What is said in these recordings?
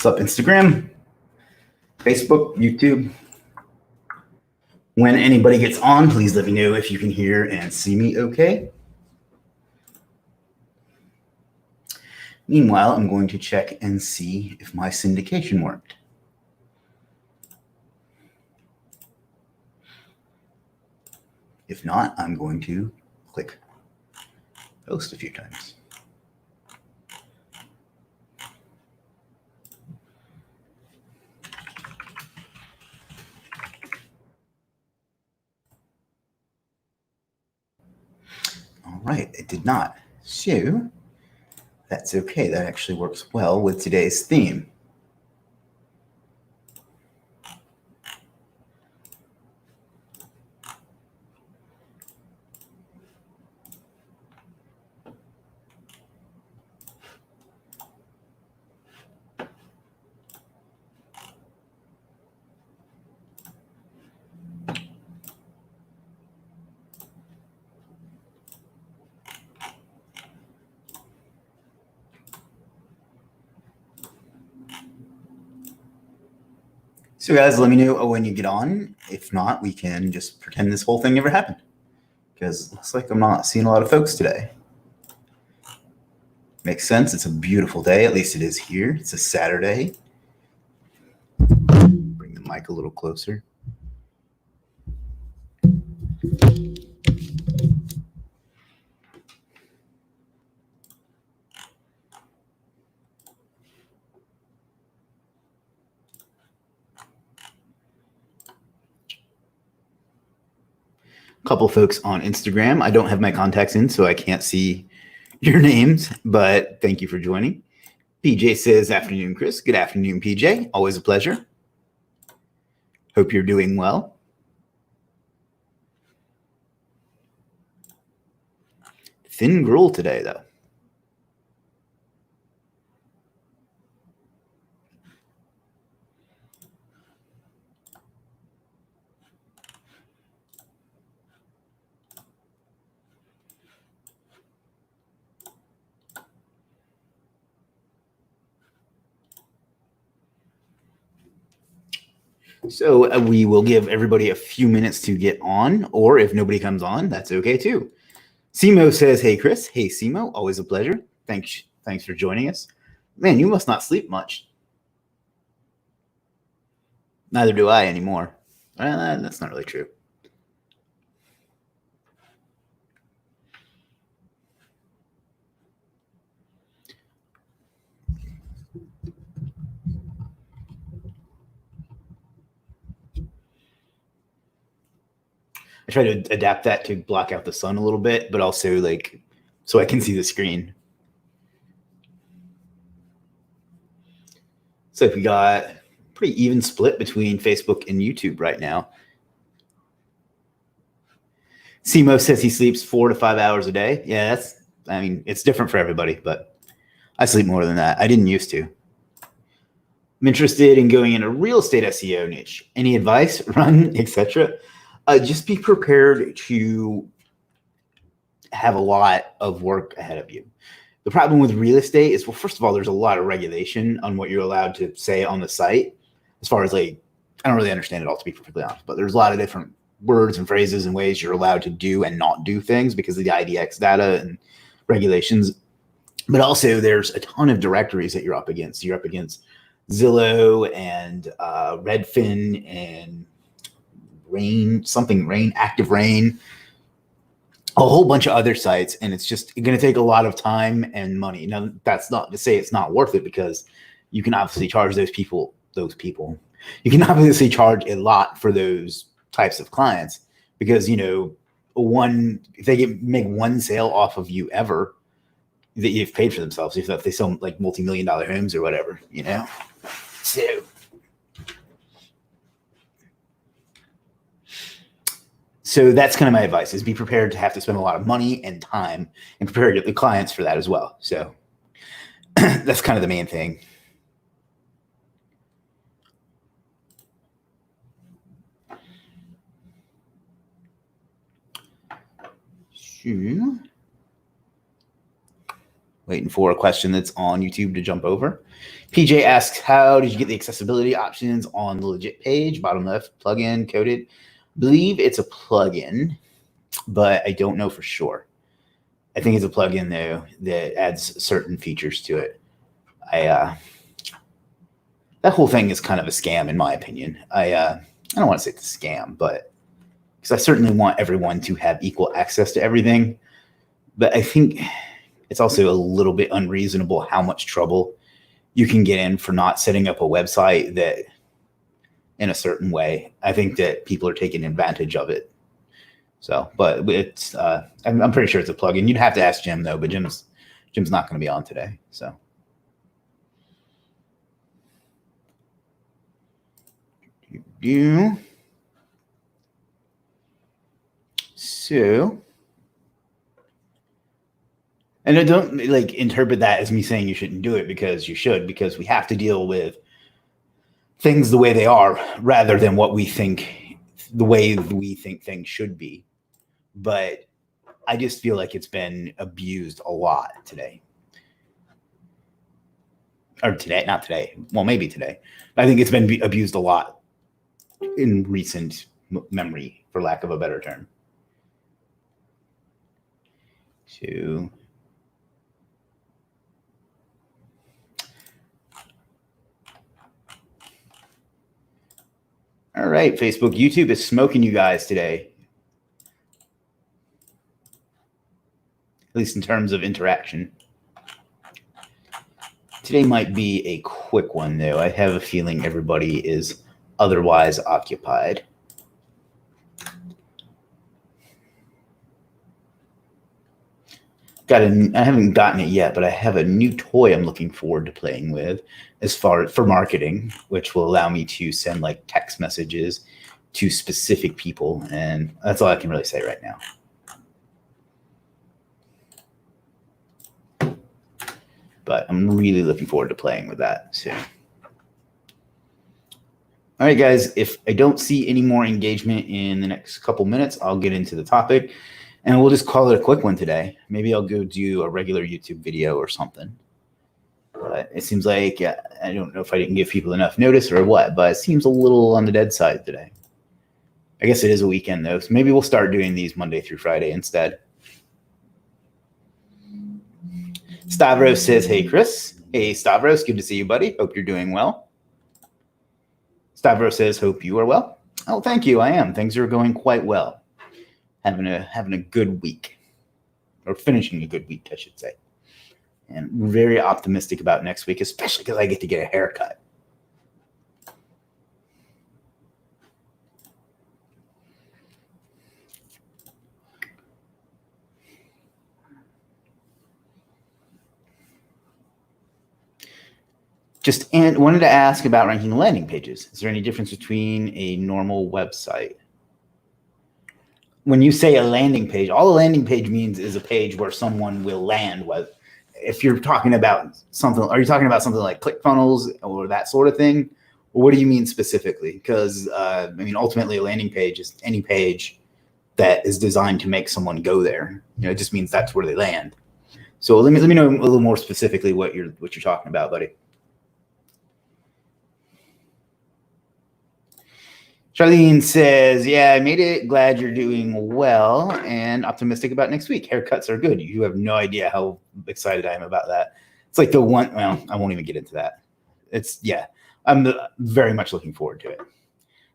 What's up, Instagram, Facebook, YouTube? When anybody gets on, please let me know if you can hear and see me okay. Meanwhile, I'm going to check and see if my syndication worked. If not, I'm going to click post a few times. All right, it did not. So that's okay. That actually works well with today's theme. So guys, let me know when you get on. If not, we can just pretend this whole thing never happened, because it looks like I'm not seeing a lot of folks today. Makes sense. It's a beautiful day. At least it is here. It's a Saturday. Bring the mic a little closer. Couple folks on Instagram. I don't have my contacts in, so I can't see your names, but thank you for joining. PJ says, afternoon, Chris. Good afternoon, PJ. Always a pleasure. Hope you're doing well. Thin gruel today, though. So we will give everybody a few minutes to get on, or if nobody comes on, that's okay too. SIMO says, hey, Chris. Hey, SIMO. Always a pleasure. Thanks for joining us. Man, you must not sleep much. Neither do I anymore. That's not really true. I try to adapt that to block out the sun a little bit, but also like so I can see the screen. So we got a pretty even split between Facebook and YouTube right now. SIMO says he sleeps 4 to 5 hours a day. Yeah, it's different for everybody, but I sleep more than that. I didn't used to. I'm interested in going into real estate SEO niche. Any advice, run, etc.? Just be prepared to have a lot of work ahead of you. The problem with real estate is, well, first of all, there's a lot of regulation on what you're allowed to say on the site. As far as like, I don't really understand it all, to be perfectly honest, but there's a lot of different words and phrases and ways you're allowed to do and not do things because of the IDX data and regulations. But also there's a ton of directories that you're up against. You're up against Zillow and Redfin and Active Rain, a whole bunch of other sites, and it's just going to take a lot of time and money. Now, that's not to say it's not worth it, because you can obviously charge those people. You can obviously charge a lot for those types of clients, because if they make one sale off of you ever, that you've paid for themselves. If they sell like multi-million-dollar homes or whatever, So that's kind of my advice, is be prepared to have to spend a lot of money and time, and prepare the clients for that as well. So that's kind of the main thing. Waiting for a question that's on YouTube to jump over. PJ asks, how did you get the accessibility options on the Legiit page? Bottom left, plugin, coded. Believe it's a plugin, but I don't know for sure. I think it's a plugin though that adds certain features to it. That whole thing is kind of a scam in my opinion. I don't want to say it's a scam, but because I certainly want everyone to have equal access to everything. But I think it's also a little bit unreasonable how much trouble you can get in for not setting up a website that in a certain way. I think that people are taking advantage of it. So, but it's I'm pretty sure it's a plugin. You'd have to ask Jim though, but Jim's not going to be on today. So. So, and I don't like interpret that as me saying you shouldn't do it, because you should, because we have to deal with things the way they are rather than what we think, the way we think things should be. But I just feel like it's been abused a lot today. Or today, not today. Well, maybe today. I think it's been abused a lot in recent memory, for lack of a better term. So, all right, Facebook, YouTube is smoking you guys today. At least in terms of interaction. Today might be a quick one, though. I have a feeling everybody is otherwise occupied. I haven't gotten it yet, but I have a new toy I'm looking forward to playing with as far for marketing, which will allow me to send like text messages to specific people. And that's all I can really say right now. But I'm really looking forward to playing with that soon. All right, guys, if I don't see any more engagement in the next couple minutes, I'll get into the topic. And we'll just call it a quick one today. Maybe I'll go do a regular YouTube video or something. But it seems like, I don't know if I didn't give people enough notice or what, but it seems a little on the dead side today. I guess it is a weekend, though, so maybe we'll start doing these Monday through Friday instead. Stavros says, hey, Chris. Hey, Stavros, good to see you, buddy. Hope you're doing well. Stavros says, hope you are well. Oh, thank you. I am. Things are going quite well. Having a good week, or finishing a good week, I should say. And very optimistic about next week, especially because I get to get a haircut. And wanted to ask about ranking landing pages. Is there any difference between a normal website? When you say a landing page, all a landing page means is a page where someone will land. If you're talking about something, are you talking about something like ClickFunnels or that sort of thing? Or what do you mean specifically? Because I mean, ultimately, a landing page is any page that is designed to make someone go there. You know, it just means that's where they land. So let me know a little more specifically what you're talking about, buddy. Charlene says, yeah, I made it. Glad you're doing well and optimistic about next week. Haircuts are good. You have no idea how excited I am about that. It's like the one, well, I won't even get into that. I'm very much looking forward to it.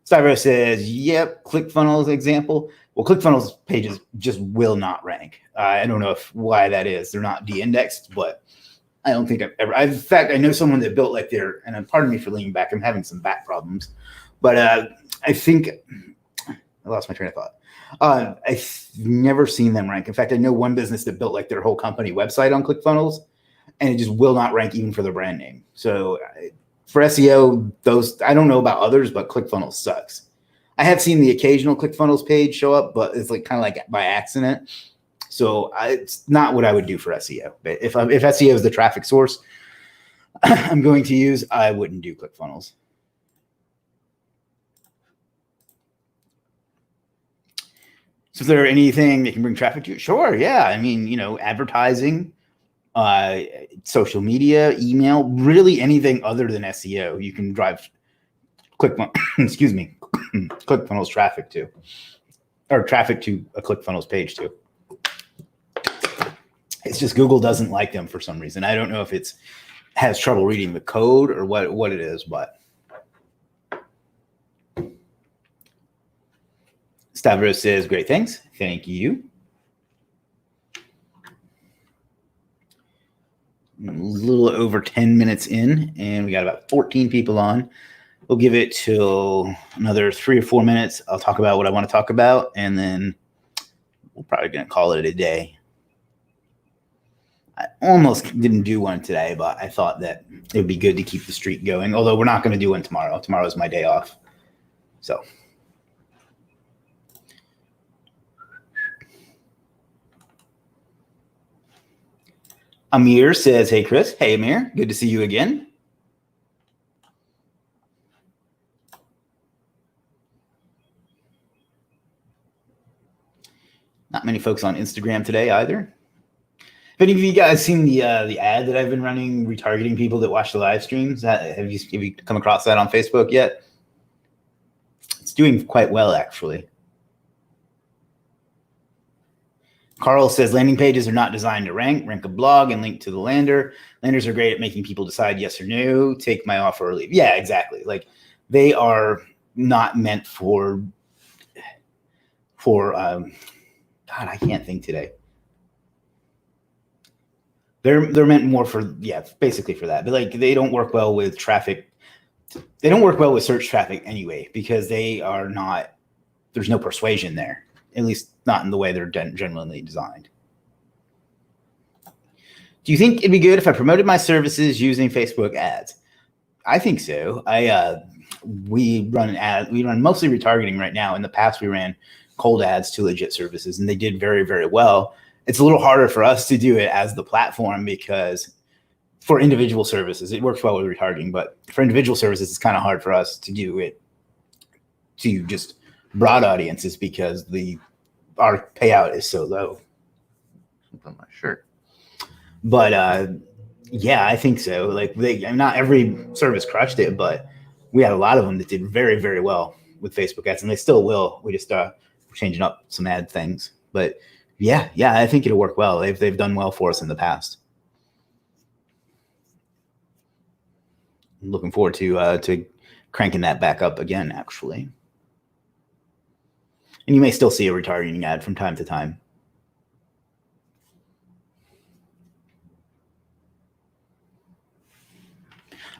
Stavros says, yep, ClickFunnels example. Well, ClickFunnels pages just will not rank. I don't know why that is. They're not de-indexed, but I don't think I've ever. In fact, I know someone that built like their, and pardon me for leaning back. I'm having some back problems. But I think I lost my train of thought. I've never seen them rank. In fact, I know one business that built like their whole company website on ClickFunnels, and it just will not rank even for their brand name. So for SEO, I don't know about others, but ClickFunnels sucks. I have seen the occasional ClickFunnels page show up, but it's like kind of like by accident. So it's not what I would do for SEO. But if SEO is the traffic source I'm going to use, I wouldn't do ClickFunnels. So is there anything that can bring traffic to you? Sure, yeah. I mean, advertising social media, email, really anything other than SEO. You can drive ClickFunnels traffic to, or traffic to a ClickFunnels page too. It's just Google doesn't like them for some reason. I don't know if it's has trouble reading the code or what it is, but Stavros says, great, thanks. Thank you. A little over 10 minutes in, and we got about 14 people on. We'll give it till another 3 or 4 minutes. I'll talk about what I want to talk about, and then we're probably going to call it a day. I almost didn't do one today, but I thought that it would be good to keep the streak going, although we're not going to do one tomorrow. Tomorrow is my day off. So Amir says, hey, Chris. Hey, Amir. Good to see you again. Not many folks on Instagram today either. Have any of you guys seen the ad that I've been running, retargeting people that watch the live streams? Have you come across that on Facebook yet? It's doing quite well, actually. Carl says landing pages are not designed to rank. Rank a blog and link to the lander. Landers are great at making people decide yes or no, take my offer or leave. Yeah, exactly. Like they are not meant for God, I can't think today. They're meant more for, basically for that. But like they don't work well with traffic. They don't work well with search traffic anyway, because they are not, there's no persuasion there. At least not in the way they're generally designed. Do you think it'd be good if I promoted my services using Facebook ads? I think so. We run mostly retargeting right now. In the past, we ran cold ads to Legiit services, and they did very, very well. It's a little harder for us to do it as the platform because for individual services, it works well with retargeting, but for individual services, it's kind of hard for us to do it to just broad audiences because our payout is so low. On my shirt. But I think so. Like not every service crushed it, but we had a lot of them that did very, very well with Facebook ads, and they still will. We just changing up some ad things. But yeah, I think it'll work well. They've done well for us in the past. I'm looking forward to cranking that back up again, actually. And you may still see a retargeting ad from time to time.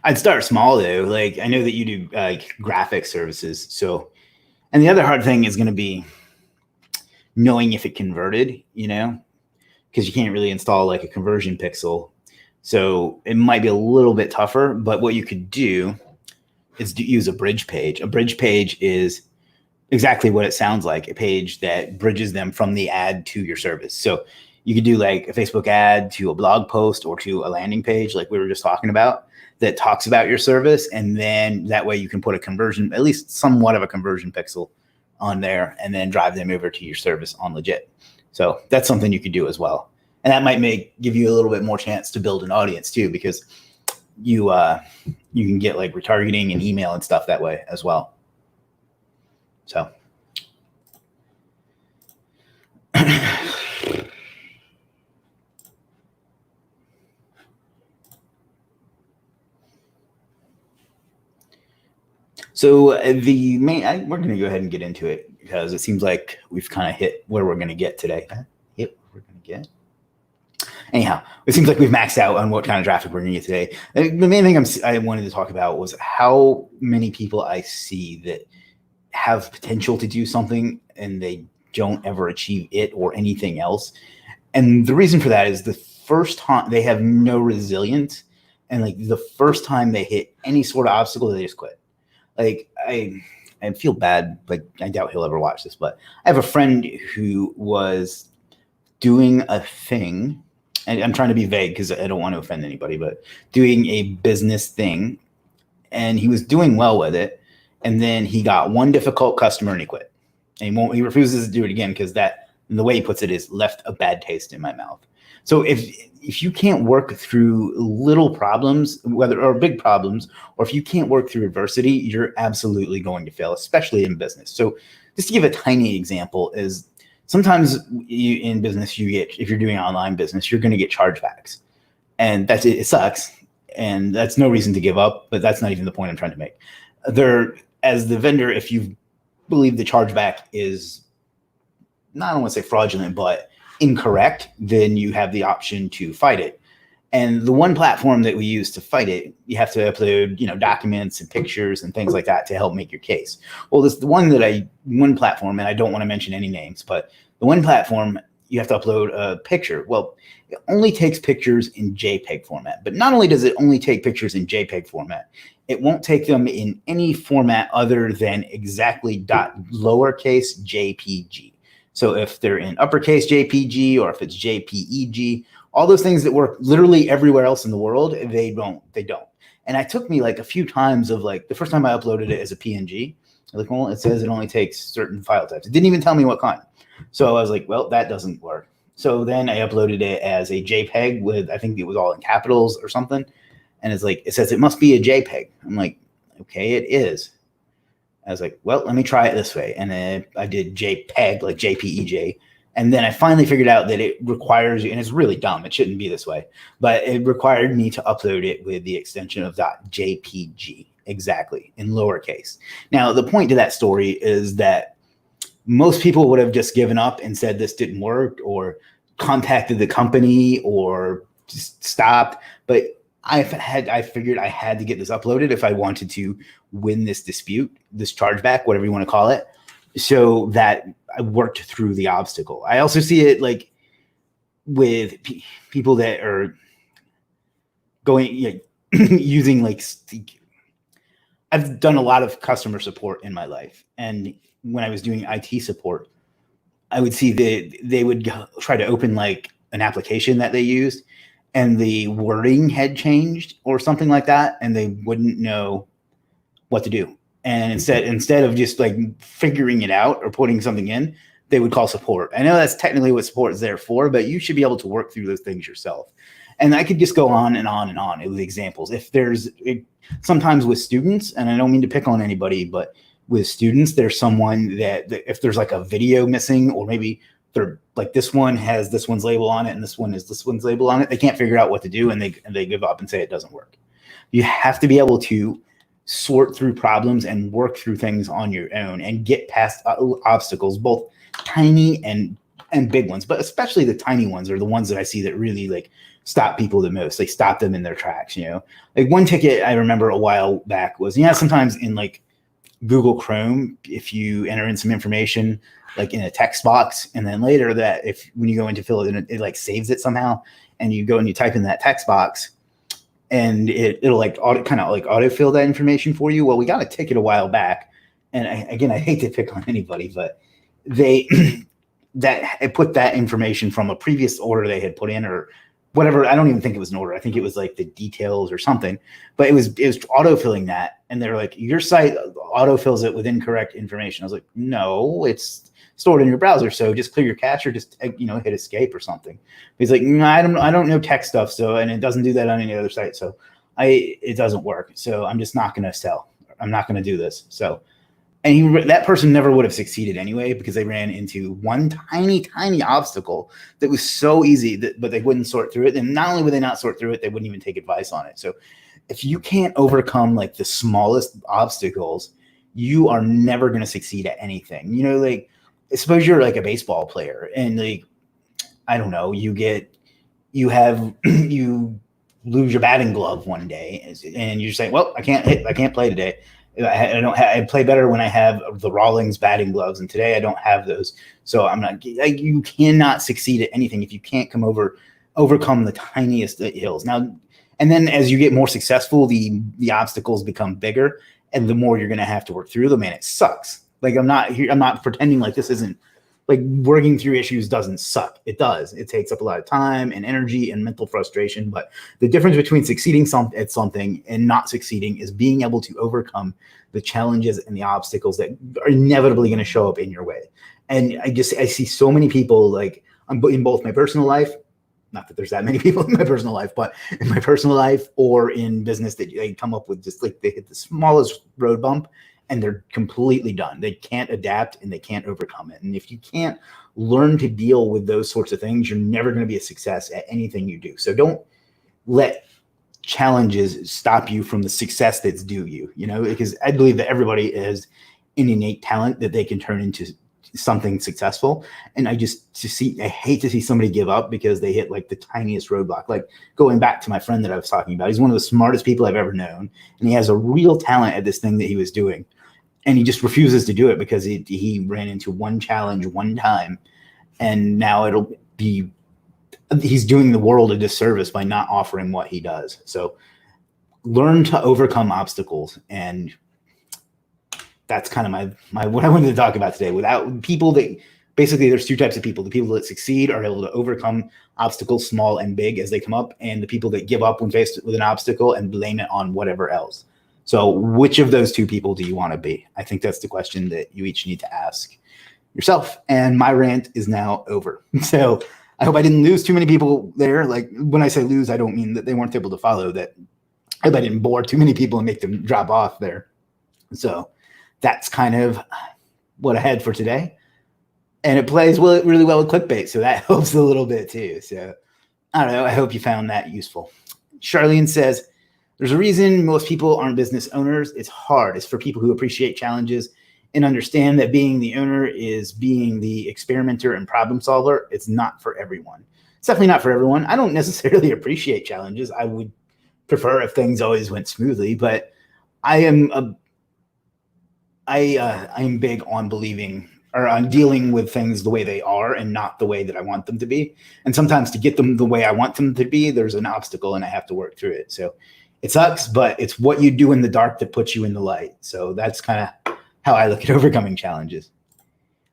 I'd start small though. Like I know that you do graphic services. So, and the other hard thing is going to be knowing if it converted, because you can't really install like a conversion pixel. So it might be a little bit tougher, but what you could do is use a bridge page. A bridge page is exactly what it sounds like, a page that bridges them from the ad to your service. So you could do like a Facebook ad to a blog post or to a landing page like we were just talking about that talks about your service. And then that way you can put a conversion, at least somewhat of a conversion pixel on there, and then drive them over to your service on Legiit. So that's something you could do as well. And that might give you a little bit more chance to build an audience too, because you can get like retargeting and email and stuff that way as well. So the main, we're going to go ahead and get into it because it seems like we've kind of hit where we're going to get today. Anyhow, it seems like we've maxed out on what kind of traffic we're going to get today. The main thing I wanted to talk about was how many people I see that have potential to do something and they don't ever achieve it or anything else. And the reason for that is the first time they have no resilience, and like the first time they hit any sort of obstacle, they just quit. Like I feel bad, like I doubt he'll ever watch this, but I have a friend who was doing a thing, and I'm trying to be vague because I don't want to offend anybody, but doing a business thing, and he was doing well with it. And then he got one difficult customer and he quit. And he refuses to do it again because that, the way he puts it, is left a bad taste in my mouth. So if you can't work through little problems, whether or big problems, or if you can't work through adversity, you're absolutely going to fail, especially in business. So just to give a tiny example is sometimes in business, if you're doing online business, you're going to get chargebacks, and that's it. It sucks. And that's no reason to give up, but that's not even the point I'm trying to make. As the vendor, if you believe the chargeback is, I don't want to say fraudulent, but incorrect, then you have the option to fight it. And the one platform that we use to fight it, you have to upload, documents and pictures and things like that to help make your case. Well, one platform, and I don't want to mention any names, but the one platform, you have to upload a picture. Well, it only takes pictures in JPEG format. But not only does it only take pictures in JPEG format, it won't take them in any format other than exactly lowercase JPG. So if they're in uppercase JPG or if it's JPEG, all those things that work literally everywhere else in the world, they don't. And it took me like a few times of like, the first time I uploaded it as a PNG, like, well, it says it only takes certain file types. It didn't even tell me what kind. So I was like, well, that doesn't work. So then I uploaded it as a JPEG with, I think it was all in capitals or something. And it's like, it says it must be a JPEG. I'm like, okay, it is. I was like, well, let me try it this way. And then I did JPEG, like JPEG. And then I finally figured out that it requires you, and it's really dumb, it shouldn't be this way, but it required me to upload it with the extension of .jpg, exactly, in lowercase. Now, the point to that story is that most people would have just given up and said this didn't work, or contacted the company, or just stopped. But I figured I had to get this uploaded if I wanted to win this dispute, this chargeback, whatever you want to call it, so that I worked through the obstacle. I also see it like with people that are going, using like, I've done a lot of customer support in my life. And when I was doing IT support, I would see that they would try to open like an application that they used, and the wording had changed or something like that, and they wouldn't know what to do. And instead of just like figuring it out or putting something in, they would call support. I know that's technically what support is there for, but you should be able to work through those things yourself. And I could just go on and on and on with examples. Sometimes with students, and I don't mean to pick on anybody, but with students, there's someone that if there's like a video missing, or maybe they're like, this one has this one's label on it and this one has this one's label on it, they can't figure out what to do, and they give up and say it doesn't work. You have to be able to sort through problems and work through things on your own and get past obstacles, both tiny and big ones, but especially the tiny ones are the ones that I see that really like stop people the most. They stop them in their tracks, Like one ticket I remember a while back was, sometimes in like Google Chrome, if you enter in some information like in a text box, and then later when you go in to fill it in, it like saves it somehow, and you go and you type in that text box, and it'll like autofill that information for you. Well, we got a ticket a while back, and I hate to pick on anybody, but they put that information from a previous order they had put in, or whatever. I don't even think it was an order. I think it was like the details or something, but it was autofilling that. And they're like, your site autofills it with incorrect information. I was like, no, it's stored in your browser. So just clear your cache, or just, hit escape or something. He's like, no, I don't know tech stuff. So, and it doesn't do that on any other site. So it doesn't work. So I'm just not going to sell. I'm not going to do this. So, and that person never would have succeeded anyway, because they ran into one tiny obstacle that was so easy but they wouldn't sort through it. And not only would they not sort through it, they wouldn't even take advice on it. So if you can't overcome like the smallest obstacles, you are never going to succeed at anything. Like suppose you're like a baseball player, and like, I don't know, you lose your batting glove one day, and you're saying, well, I can't play today. I play better when I have the Rawlings batting gloves, and today I don't have those. So I'm not. You cannot succeed at anything if you can't overcome the tiniest hills. Now, and then as you get more successful, the obstacles become bigger, and the more you're going to have to work through them. And it sucks. Like I'm not pretending like this isn't, like, working through issues doesn't suck. It does. It takes up a lot of time and energy and mental frustration. But the difference between succeeding at something and not succeeding is being able to overcome the challenges and the obstacles that are inevitably going to show up in your way. And I see so many people, like, in both my personal life, not that there's that many people in my personal life, but in my personal life or in business, that they come up with just like they hit the smallest road bump and they're completely done. They can't adapt and they can't overcome it. And if you can't learn to deal with those sorts of things, you're never going to be a success at anything you do. So don't let challenges stop you from the success that's due you, because I believe that everybody has an innate talent that they can turn into something successful. And I hate to see somebody give up because they hit like the tiniest roadblock. Like going back to my friend that I was talking about, he's one of the smartest people I've ever known. And he has a real talent at this thing that he was doing. And he just refuses to do it because he ran into one challenge one time. And now he's doing the world a disservice by not offering what he does. So learn to overcome obstacles. And that's kind of my what I wanted to talk about today. Without people that basically there's two types of people. The people that succeed are able to overcome obstacles, small and big, as they come up, and the people that give up when faced with an obstacle and blame it on whatever else. So which of those two people do you want to be? I think that's the question that you each need to ask yourself. And my rant is now over. So I hope I didn't lose too many people there. Like when I say lose, I don't mean that they weren't able to follow. That I hope I didn't bore too many people and make them drop off there. So that's kind of what I had for today. And it plays really well with clickbait. So that helps a little bit too. So I don't know. I hope you found that useful. Charlene says, there's a reason most people aren't business owners. It's hard. It's for people who appreciate challenges and understand that being the owner is being the experimenter and problem solver. It's not for everyone. It's definitely not for everyone. I don't necessarily appreciate challenges. I would prefer if things always went smoothly, but I am big on believing or on dealing with things the way they are and not the way that I want them to be. And sometimes to get them the way I want them to be, there's an obstacle and I have to work through it. So it sucks, but it's what you do in the dark that puts you in the light. So that's kind of how I look at overcoming challenges.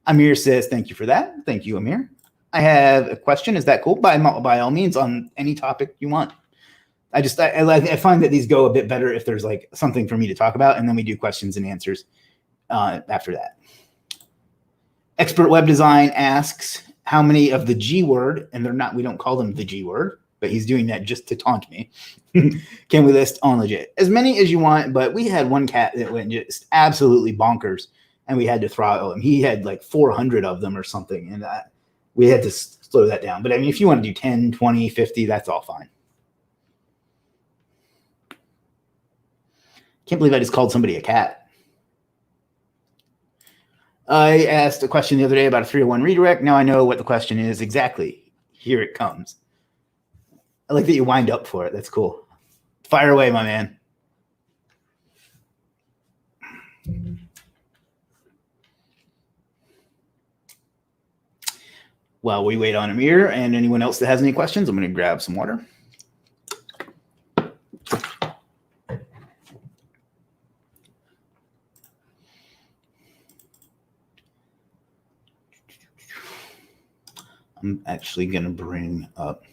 Amir says, thank you for that. Thank you, Amir. I have a question. Is that cool? By all means, on any topic you want. I find that these go a bit better if there's like something for me to talk about, and then we do questions and answers after that. Expert Web Design asks, how many of the G word, and we don't call them the G word, but he's doing that just to taunt me, can we list on Legiit? As many as you want, but we had one cat that went just absolutely bonkers, and we had to throttle him. He had like 400 of them or something, and we had to slow that down. But I mean, if you want to do 10, 20, 50, that's all fine. Can't believe I just called somebody a cat. I asked a question the other day about a 301 redirect. Now I know what the question is exactly. Here it comes. I like that you wind up for it. That's cool. Fire away, my man. While we wait on Amir and anyone else that has any questions, I'm going to grab some water. I'm actually going to bring up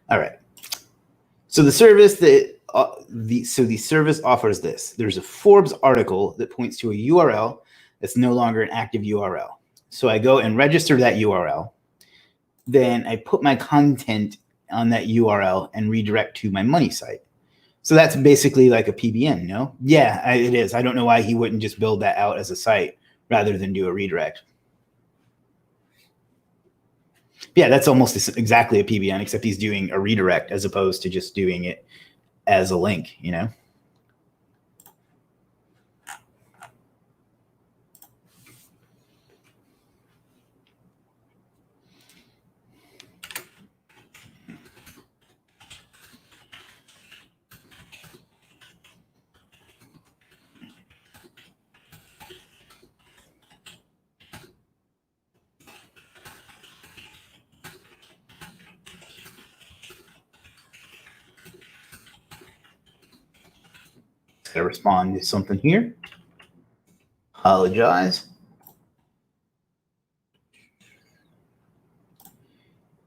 all right. So the service that the service offers this. There's a Forbes article that points to a URL that's no longer an active URL. So I go and register that URL. Then I put my content on that URL and redirect to my money site. So that's basically like a PBN, no? Yeah, it is. I don't know why he wouldn't just build that out as a site rather than do a redirect. Yeah, that's almost exactly a PBN, except he's doing a redirect as opposed to just doing it as a link, you know? Gotta respond to something here. Apologize.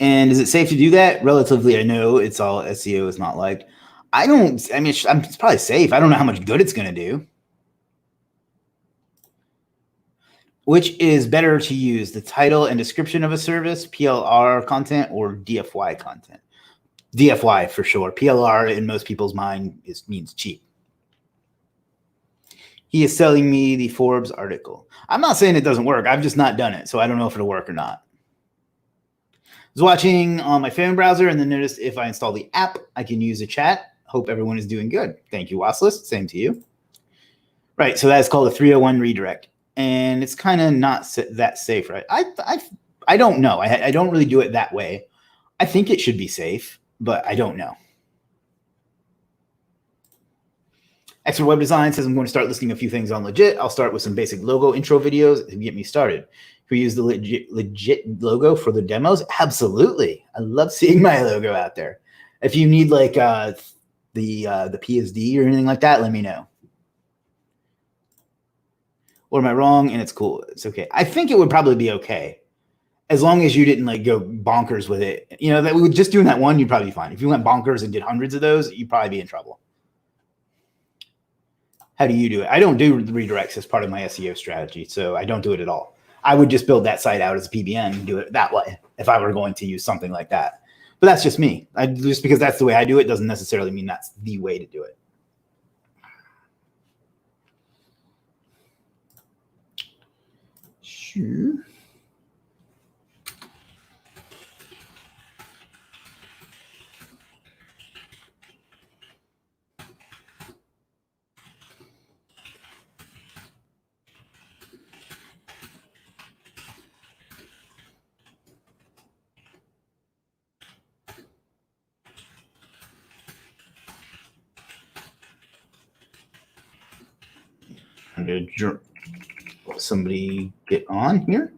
And is it safe to do that? Relatively, I know it's all SEO is not liked. I mean, it's probably safe. I don't know how much good it's going to do. Which is better to use, the title and description of a service, PLR content, or DFY content? DFY for sure. PLR in most people's mind means cheap. He is selling me the Forbes article. I'm not saying it doesn't work. I've just not done it, so I don't know if it'll work or not. I was watching on my phone browser and then noticed if I install the app, I can use a chat. Hope everyone is doing good. Thank you, Wasslist. Same to you. Right, so that's called a 301 redirect. And it's kind of not that safe, right? I don't know. I don't really do it that way. I think it should be safe, but I don't know. Expert Web Design says I'm going to start listing a few things on Legiit. I'll start with some basic logo intro videos to get me started. Can we use the Legiit logo for the demos? Absolutely. I love seeing my logo out there. If you need like the PSD or anything like that, let me know. Or am I wrong? And it's cool. It's okay. I think it would probably be okay as long as you didn't like go bonkers with it. You know, that we would just doing that one, you'd probably be fine. If you went bonkers and did hundreds of those, you'd probably be in trouble. How do you do it? I don't do redirects as part of my SEO strategy, so I don't do it at all. I would just build that site out as a PBN and do it that way if I were going to use something like that. But that's just me. Just because that's the way I do it doesn't necessarily mean that's the way to do it. Sure. Did somebody get on here?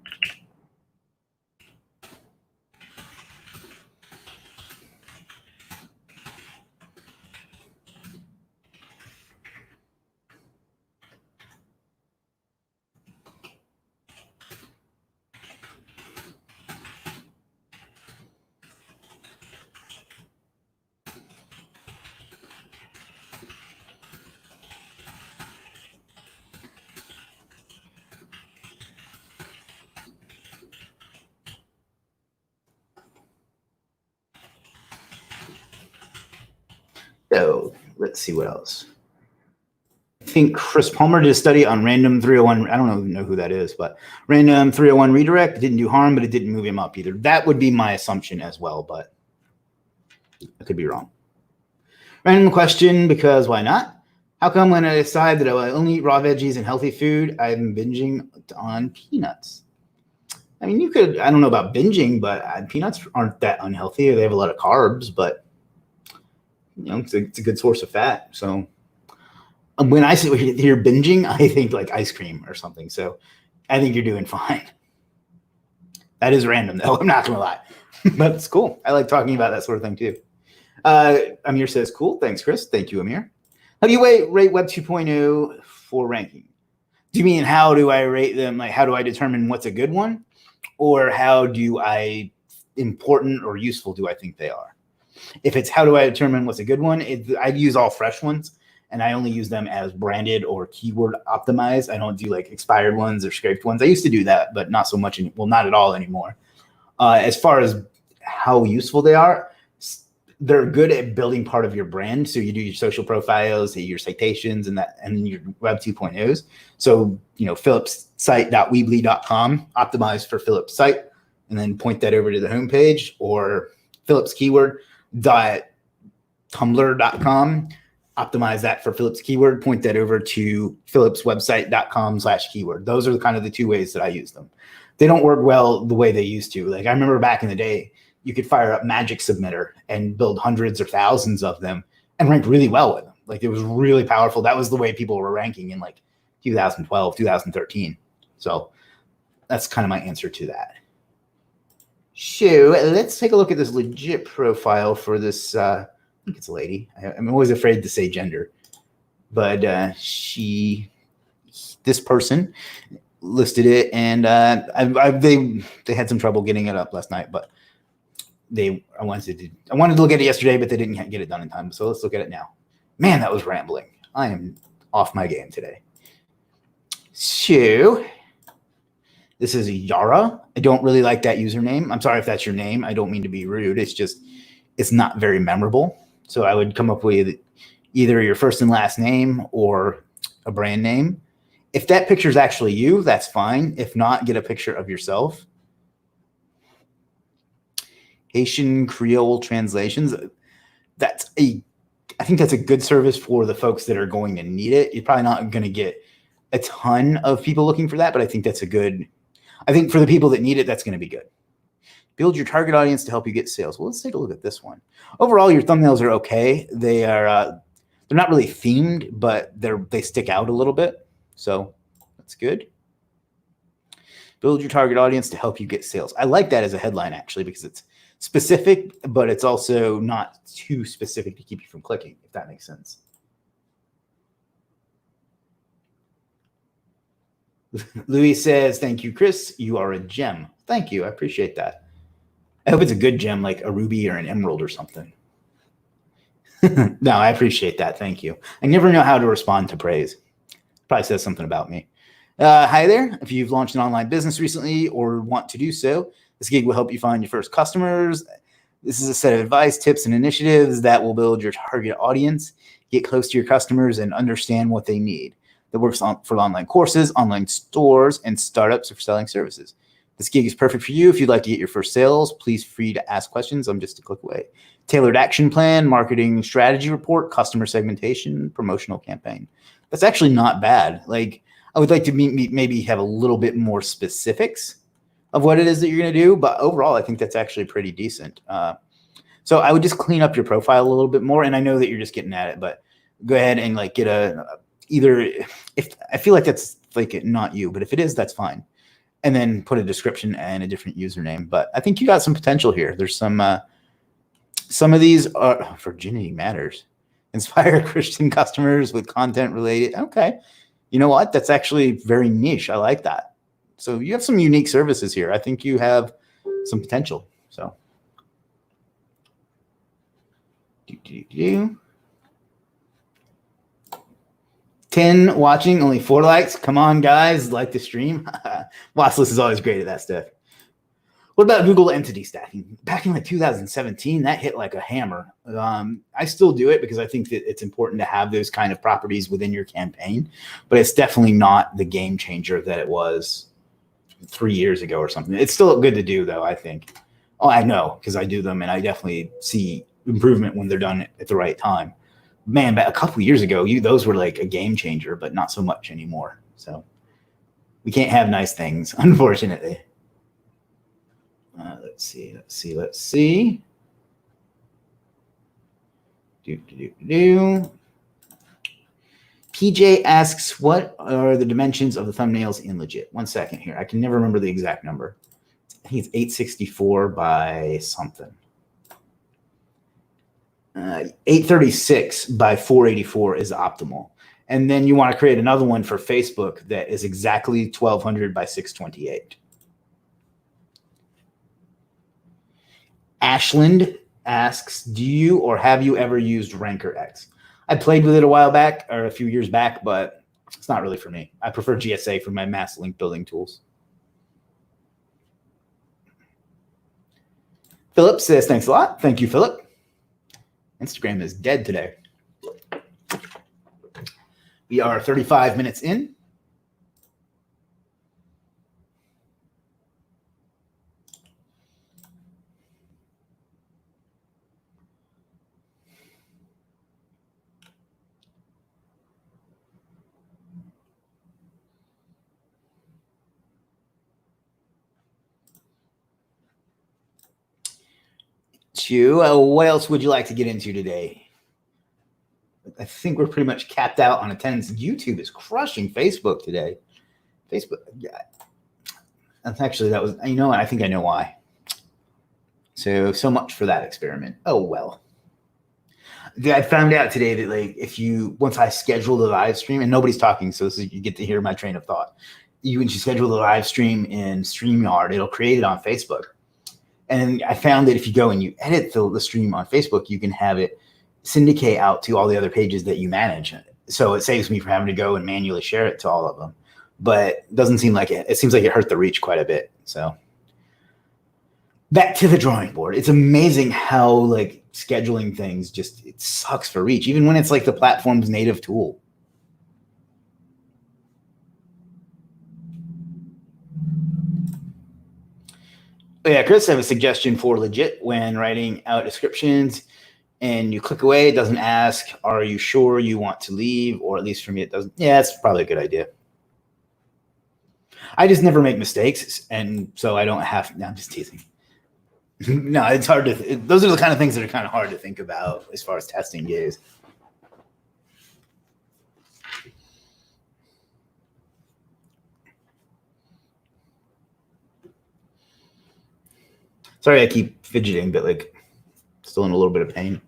So let's see what else. I think Chris Palmer did a study on random 301. I don't even know who that is, but random 301 redirect didn't do harm, but it didn't move him up either. That would be my assumption as well, but I could be wrong. Random question, because why not? How come when I decide that I will only eat raw veggies and healthy food, I'm binging on peanuts? I mean, you could, I don't know about binging, but peanuts aren't that unhealthy. They have a lot of carbs, but you know, it's a good source of fat. So when I hear binging, I think like ice cream or something. So I think you're doing fine. That is random though. I'm not gonna lie, but it's cool. I like talking about that sort of thing too. Amir says, cool. Thanks, Chris. Thank you, Amir. How do you rate Web 2.0 for ranking? Do you mean how do I rate them? Like how do I determine what's a good one? Or how do I important or useful do I think they are? If it's how do I determine what's a good one, I use all fresh ones and I only use them as branded or keyword optimized. I don't do like expired ones or scraped ones. I used to do that, but not so much. Well, not at all anymore. As far as how useful they are, they're good at building part of your brand. So you do your social profiles, your citations, and your Web 2.0s. So, you know, phillipssite.weebly.com, optimized for Phillips site, and then point that over to the homepage, or Phillips keyword.tumblr.com, optimize that for Phillips keyword, point that over to phillipswebsite.com/keyword. Those are kind of the two ways that I use them. They don't work well the way they used to. Like I remember back in the day, you could fire up Magic Submitter and build hundreds or thousands of them and rank really well with them. Like it was really powerful. That was the way people were ranking in like 2012, 2013. So that's kind of my answer to that. So let's take a look at this Legiit profile for this. I think it's a lady. I'm always afraid to say gender, but this person listed it, and they had some trouble getting it up last night, but I wanted to look at it yesterday, but they didn't get it done in time. So let's look at it now. Man, that was rambling. I am off my game today. So this is Yara. I don't really like that username. I'm sorry if that's your name. I don't mean to be rude. It's just, it's not very memorable. So I would come up with either your first and last name or a brand name. If that picture is actually you, that's fine. If not, get a picture of yourself. Haitian Creole translations. I think that's a good service for the folks that are going to need it. You're probably not going to get a ton of people looking for that, but I think that's I think for the people that need it, that's going to be good. Build your target audience to help you get sales. Well, let's take a look at this one. Overall, your thumbnails are okay. They're not really themed, but they stick out a little bit. So that's good. Build your target audience to help you get sales. I like that as a headline, actually, because it's specific, but it's also not too specific to keep you from clicking, if that makes sense. Louis says, thank you, Chris. You are a gem. Thank you. I appreciate that. I hope it's a good gem, like a ruby or an emerald or something. No, I appreciate that. Thank you. I never know how to respond to praise. Probably says something about me. Hi there. If you've launched an online business recently or want to do so, this gig will help you find your first customers. This is a set of advice, tips, and initiatives that will build your target audience, get close to your customers, and understand what they need. That works for online courses, online stores, and startups for selling services. This gig is perfect for you if you'd like to get your first sales. Please free to ask questions. I'm just a click away. Tailored action plan, marketing strategy report, customer segmentation, promotional campaign. That's actually not bad. Like, I would like to maybe have a little bit more specifics of what it is that you're going to do, but overall, I think that's actually pretty decent. So I would just clean up your profile a little bit more. And I know that you're just getting at it, but go ahead and like get if I feel like that's like not you, but if it is, that's fine. And then put a description and a different username. But I think you got some potential here. There's some of these are virginity matters. Inspire Christian customers with content related. Okay. You know what? That's actually very niche. I like that. So you have some unique services here. I think you have some potential. So 10 watching, only 4 likes. Come on, guys, like the stream. Watchlist is always great at that stuff. What about Google entity stacking? Back in like 2017, that hit like a hammer. I still do it because I think that it's important to have those kind of properties within your campaign, but it's definitely not the game changer that it was 3 years ago or something. It's still good to do, though, I think. Oh, I know, because I do them, and I definitely see improvement when they're done at the right time. Man, but a couple years ago, those were like a game changer, but not so much anymore. So we can't have nice things, unfortunately. Let's see. PJ asks, what are the dimensions of the thumbnails in Legiit? 1 second here. I can never remember the exact number. I think it's 864 by something. 836 by 484 is optimal. And then you want to create another one for Facebook that is exactly 1200 by 628. Ashland asks, do you or have you ever used Ranker X? I played with it a while back or a few years back, but it's not really for me. I prefer GSA for my mass link building tools. Philip says, thanks a lot. Thank you, Philip. Instagram is dead today. We are 35 minutes in. What else would you like to get into today? I think we're pretty much capped out on attendance. YouTube is crushing Facebook today. Facebook, yeah. Actually, that was, you know what? I think I know why. So much for that experiment. Oh, well. I found out today that like once I schedule the live stream, and nobody's talking, so you get to hear my train of thought. When you schedule the live stream in StreamYard, it'll create it on Facebook. And I found that if you go and you edit the stream on Facebook, you can have it syndicate out to all the other pages that you manage. So it saves me from having to go and manually share it to all of them. But it doesn't seem like it seems like it hurt the reach quite a bit. So back to the drawing board. It's amazing how like scheduling things it sucks for reach, even when it's like the platform's native tool. Yeah, Chris, I have a suggestion for Legiit when writing out descriptions and you click away, it doesn't ask, are you sure you want to leave? Or at least for me, it doesn't. Yeah, that's probably a good idea. I just never make mistakes. And so I don't have, no, I'm just teasing. No, it's hard to, those are the kind of things that are kind of hard to think about as far as testing goes. Sorry, I keep fidgeting, but like still in a little bit of pain.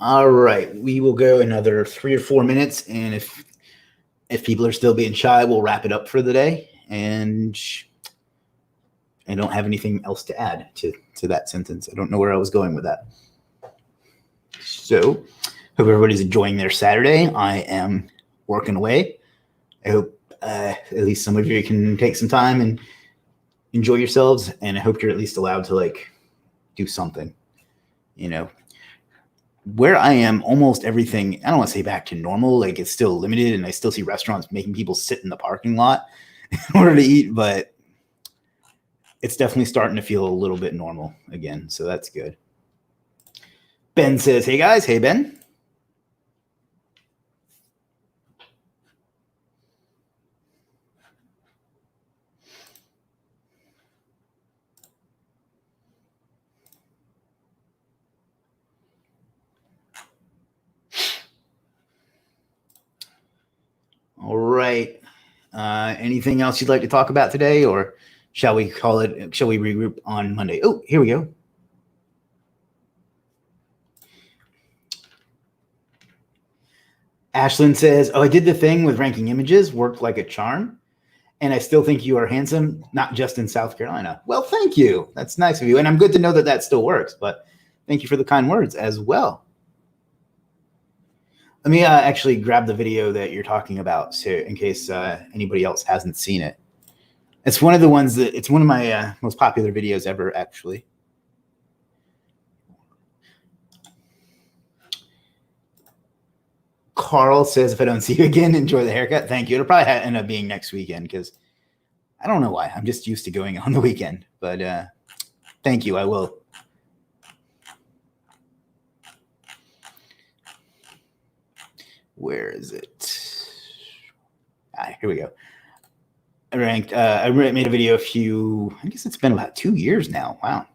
All right, we will go another 3 or 4 minutes, and if people are still being shy, we'll wrap it up for the day. And I don't have anything else to add to that sentence. I don't know where I was going with that. So, hope everybody's enjoying their Saturday. I am working away. I hope at least some of you can take some time and enjoy yourselves, and I hope you're at least allowed to like do something. You know, where I am, almost everything, I don't want to say back to normal, like it's still limited, and I still see restaurants making people sit in the parking lot in order to eat, but it's definitely starting to feel a little bit normal again, so that's good. Ben says, hey guys. Hey, Ben. All right. Anything else you'd like to talk about today, or shall we regroup on Monday? Oh, here we go. Ashlyn says, oh, I did the thing with ranking images, worked like a charm, and I still think you are handsome, not just in South Carolina. Well, thank you. That's nice of you, and I'm good to know that that still works, but thank you for the kind words as well. Let me actually grab the video that you're talking about, so in case anybody else hasn't seen it. It's one of the ones that, it's one of my most popular videos ever, actually. Carl says, if I don't see you again, enjoy the haircut. Thank you. It'll probably end up being next weekend because I don't know why. I'm just used to going on the weekend. But thank you. I will. Where is it? Here we go. I made a video I guess it's been about 2 years now. Wow.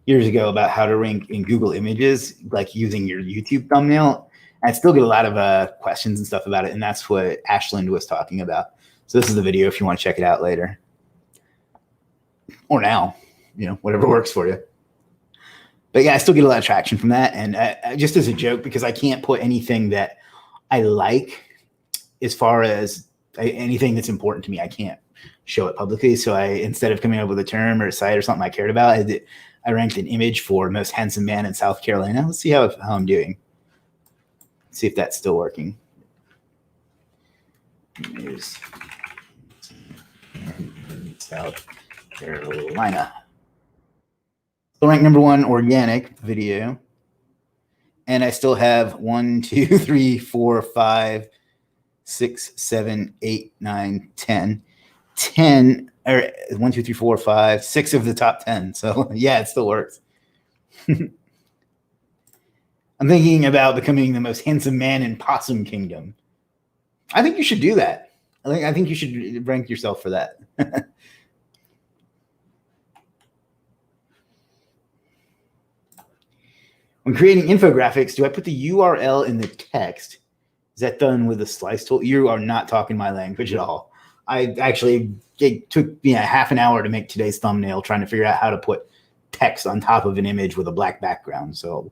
Years ago about how to rank in Google Images, like using your YouTube thumbnail. I still get a lot of questions and stuff about it, and that's what Ashland was talking about. So this is the video if you want to check it out later. Or now, whatever works for you. But yeah, I still get a lot of traction from that. And just as a joke, because I can't put anything that I like as far as anything that's important to me, I can't show it publicly. So instead of coming up with a term or a site or something I cared about, I ranked an image for most handsome man in South Carolina. Let's see how I'm doing. See if that's still working. Here's South Carolina. Still ranked #1 organic video. And I still have 1, 2, 3, 4, 5, 6, 7, 8, 9, 10. 10, or 1, 2, 3, 4, 5, 6 of the top 10. So yeah, it still works. I'm thinking about becoming the most handsome man in Possum Kingdom. I think you should do that. I think you should rank yourself for that. When creating infographics, do I put the URL in the text? Is that done with the slice tool? You are not talking my language at all. It took me half an hour to make today's thumbnail, trying to figure out how to put text on top of an image with a black background. So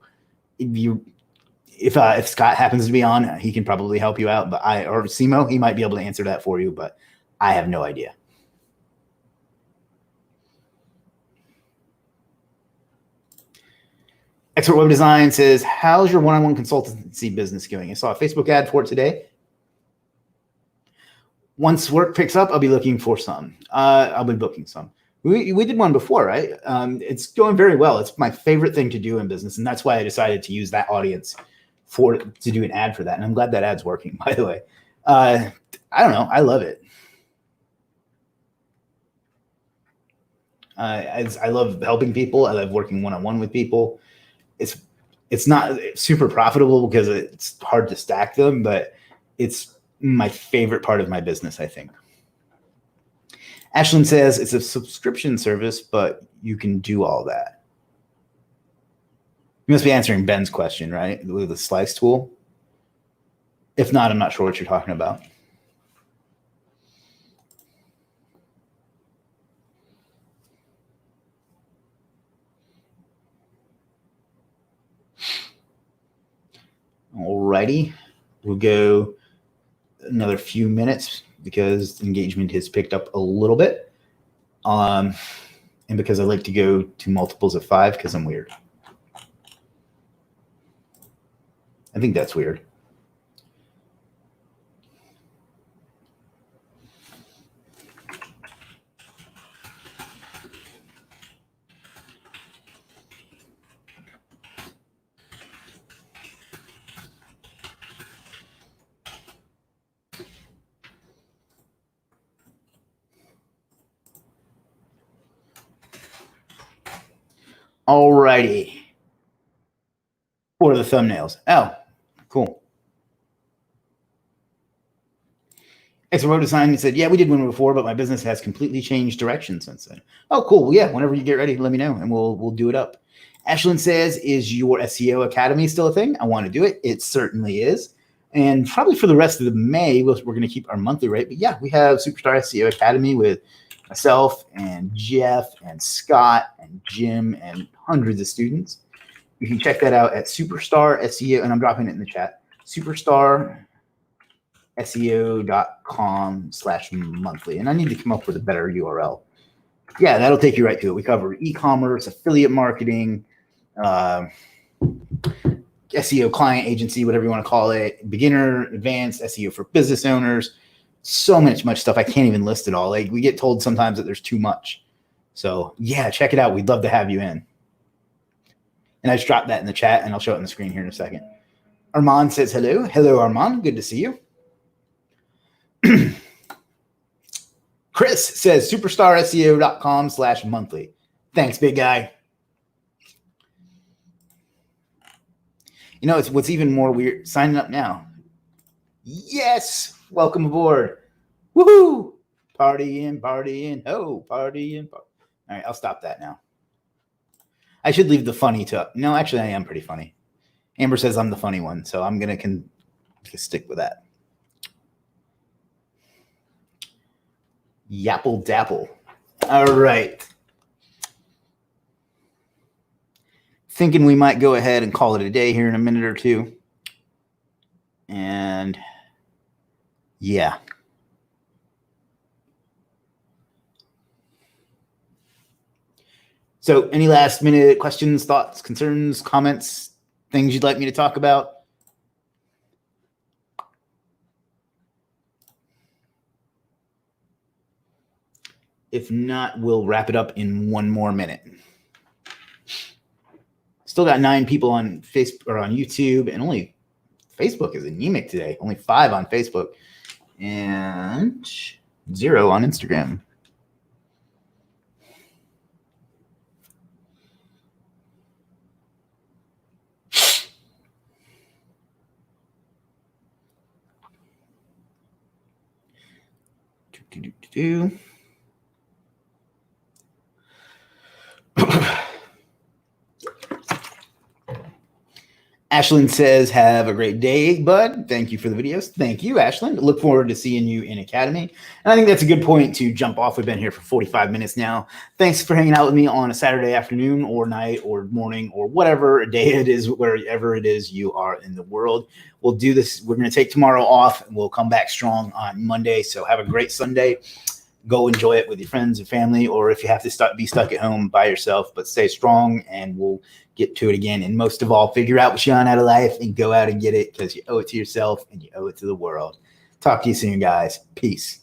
if Scott happens to be on, he can probably help you out. But or SIMO, he might be able to answer that for you. But I have no idea. Expert Web Design says, how's your one-on-one consultancy business going? I saw a Facebook ad for it today. Once work picks up, I'll be looking for some. I'll be booking some. We did one before, right? It's going very well. It's my favorite thing to do in business, and that's why I decided to use that audience to do an ad for that. And I'm glad that ad's working, by the way. I don't know. I love it. I love helping people. I love working one-on-one with people. It's not super profitable because it's hard to stack them, but it's my favorite part of my business, I think. Ashlyn says it's a subscription service, but you can do all that. You must be answering Ben's question, right? With the slice tool. If not, I'm not sure what you're talking about. Alrighty, we'll go another few minutes because engagement has picked up a little bit. And because I like to go to multiples of 5 because I'm weird. I think that's weird. Alrighty. What are the thumbnails? Oh, cool. Expert Web Design said, yeah, we did one before, but my business has completely changed direction since then. Oh, cool. Well, yeah, whenever you get ready, let me know, and we'll do it up. Ashlyn says, is your SEO Academy still a thing? I want to do it. It certainly is. And probably for the rest of the May, we're going to keep our monthly rate. But yeah, we have Superstar SEO Academy with myself and Jeff and Scott and Jim and hundreds of students. You can check that out at Superstar SEO, and I'm dropping it in the chat, superstarseo.com/monthly. And I need to come up with a better URL. Yeah, that'll take you right to it. We cover e-commerce, affiliate marketing, SEO client agency, whatever you want to call it, beginner, advanced, SEO for business owners. So much stuff. I can't even list it all. Like, we get told sometimes that there's too much. So yeah, check it out. We'd love to have you in. And I just dropped that in the chat, and I'll show it on the screen here in a second. Armand says hello. Hello, Armand. Good to see you. Chris says superstarseo.com/monthly. Thanks, big guy. You know, it's what's even more weird. Signing up now. Yes. Welcome aboard. Woohoo. Partying. Oh, partying. All right, I'll stop that now. I should leave the funny to. No, actually, I am pretty funny. Amber says I'm the funny one, so I'm going to stick with that. Yapple dapple. All right. Thinking we might go ahead and call it a day here in a minute or two. And yeah. So any last minute questions, thoughts, concerns, comments, things you'd like me to talk about? If not, we'll wrap it up in one more minute. Still got 9 people on Facebook or on YouTube, and only Facebook is anemic today. Only 5 on Facebook and 0 on Instagram. Ashlyn says, have a great day, bud. Thank you for the videos. Thank you, Ashlyn. Look forward to seeing you in Academy. And I think that's a good point to jump off. We've been here for 45 minutes now. Thanks for hanging out with me on a Saturday afternoon or night or morning or whatever day it is, wherever it is you are in the world. We'll do this. We're going to take tomorrow off, and we'll come back strong on Monday. So have a great Sunday. go enjoy it with your friends and family, or if you have to be stuck at home by yourself, but stay strong and we'll get to it again. And most of all, figure out what you want out of life and go out and get it, because you owe it to yourself and you owe it to the world. Talk to you soon, guys. Peace.